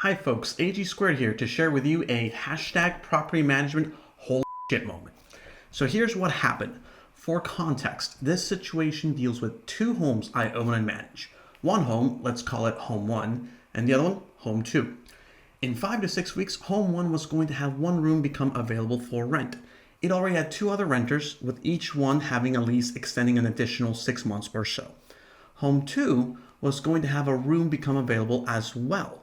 Hi folks, AG Squared here to share with you a hashtag property management holy shit moment. So here's what happened. For context, this situation deals with two homes I own and manage. One home, let's call it home 1, and the other one, home 2. In 5 to 6 weeks, home 1 was going to have one room become available for rent. It already had two other renters, with each one having a lease extending an additional 6 months or so. Home 2 was going to have a room become available as well.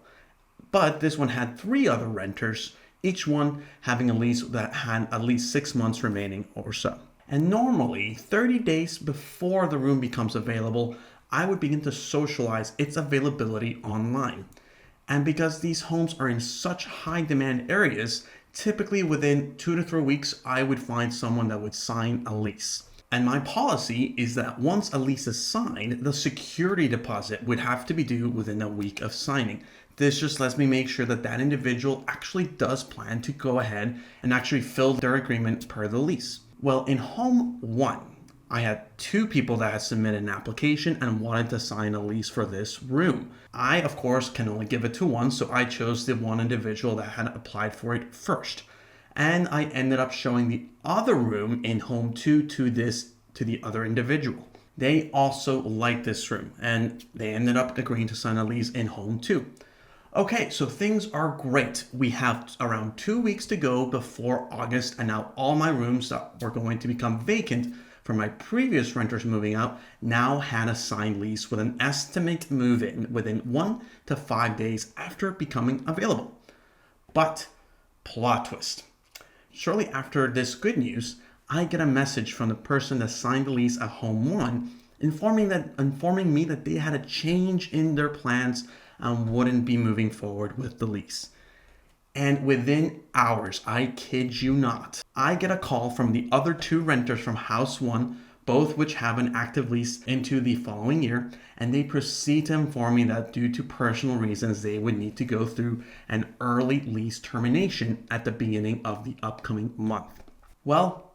But this one had 3 other renters, each one having a lease that had at least 6 months remaining or so. And normally, 30 days before the room becomes available, I would begin to socialize its availability online. And because these homes are in such high demand areas, typically within 2 to 3 weeks, I would find someone that would sign a lease. And my policy is that once a lease is signed, the security deposit would have to be due within a week of signing. This just lets me make sure that that individual actually does plan to go ahead and actually fill their agreement per the lease. Well, in home 1, I had 2 people that had submitted an application and wanted to sign a lease for this room. I, of course, can only give it to one, so I chose the one individual that had applied for it first. And I ended up showing the other room in home 2 to the other individual. They also liked this room, and they ended up agreeing to sign a lease in home 2. Okay, so things are great. We have around 2 weeks to go before August, and now all my rooms that were going to become vacant from my previous renters moving out now had a signed lease with an estimate move-in within 1 to 5 days after becoming available. But, plot twist. Shortly after this good news, I get a message from the person that signed the lease at home 1 informing me that they had a change in their plans and wouldn't be moving forward with the lease. And within hours, I kid you not, I get a call from the other 2 renters from house 1, both which have an active lease into the following year, and they proceed to inform me that due to personal reasons, they would need to go through an early lease termination at the beginning of the upcoming month. Well,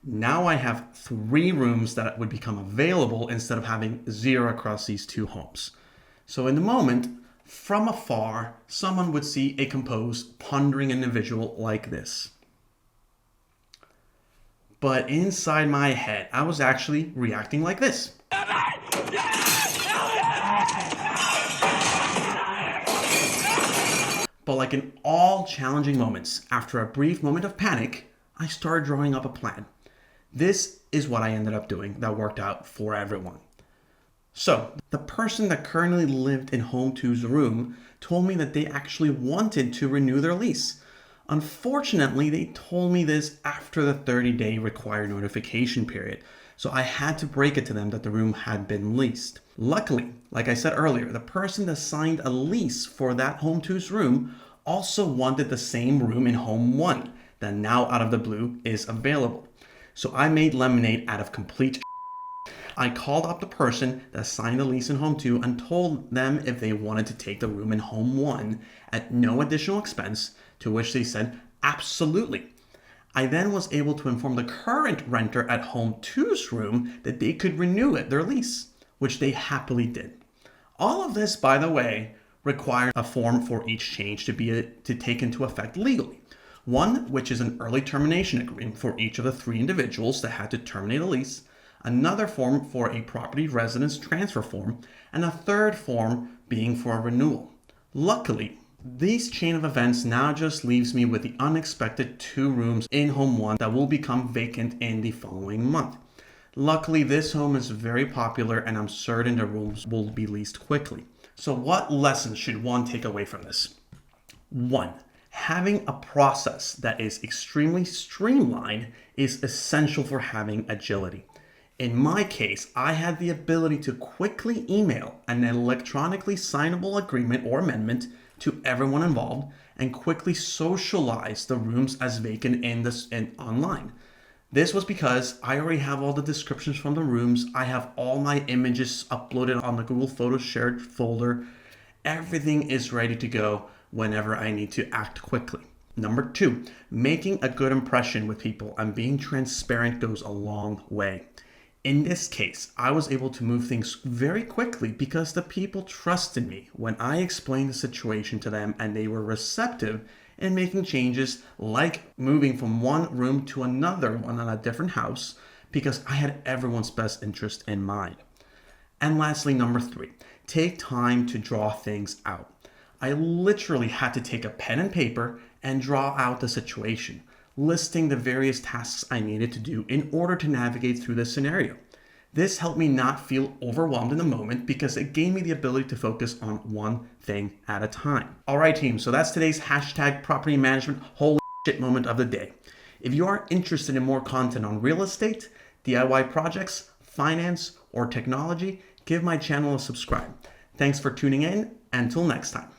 now I have 3 rooms that would become available instead of having 0 across these 2 homes. So in the moment, from afar, someone would see a composed, pondering individual like this. But inside my head, I was actually reacting like this. But like in all challenging moments, after a brief moment of panic, I started drawing up a plan. This is what I ended up doing that worked out for everyone. So, the person that currently lived in home 2's room told me that they actually wanted to renew their lease. Unfortunately, they told me this after the 30-day required notification period, so I had to break it to them that the room had been leased. Luckily, like I said earlier, the person that signed a lease for that home 2's room also wanted the same room in home 1 that now out of the blue is available. So I made lemonade out of complete I called up the person that signed the lease in home 2 and told them if they wanted to take the room in home 1 at no additional expense, to which they said absolutely. I then was able to inform the current renter at home 2's room that they could renew their lease, which they happily did. All of this, by the way, required a form for each change to take into effect legally. One, which is an early termination agreement for each of the 3 individuals that had to terminate a lease, another form for a property residence transfer form, and a third form being for a renewal. Luckily, this chain of events now just leaves me with the unexpected 2 rooms in home 1 that will become vacant in the following month. Luckily, this home is very popular and I'm certain the rooms will be leased quickly. So what lessons should one take away from this? 1. Having a process that is extremely streamlined is essential for having agility. In my case, I had the ability to quickly email an electronically signable agreement or amendment to everyone involved and quickly socialize the rooms as vacant in online. This was because I already have all the descriptions from the rooms. I have all my images uploaded on the Google Photos shared folder. Everything is ready to go whenever I need to act quickly. Number 2, making a good impression with people and being transparent goes a long way. In this case, I was able to move things very quickly because the people trusted me when I explained the situation to them, and they were receptive in making changes like moving from one room to another one on a different house because I had everyone's best interest in mind. And lastly, number 3, take time to draw things out. I literally had to take a pen and paper and draw out the situation, listing the various tasks I needed to do in order to navigate through this scenario. This helped me not feel overwhelmed in the moment because it gave me the ability to focus on one thing at a time. All right, team, so that's today's hashtag property management holy shit moment of the day. If you are interested in more content on real estate, DIY projects, finance, or technology, give my channel a subscribe. Thanks for tuning in. Until next time.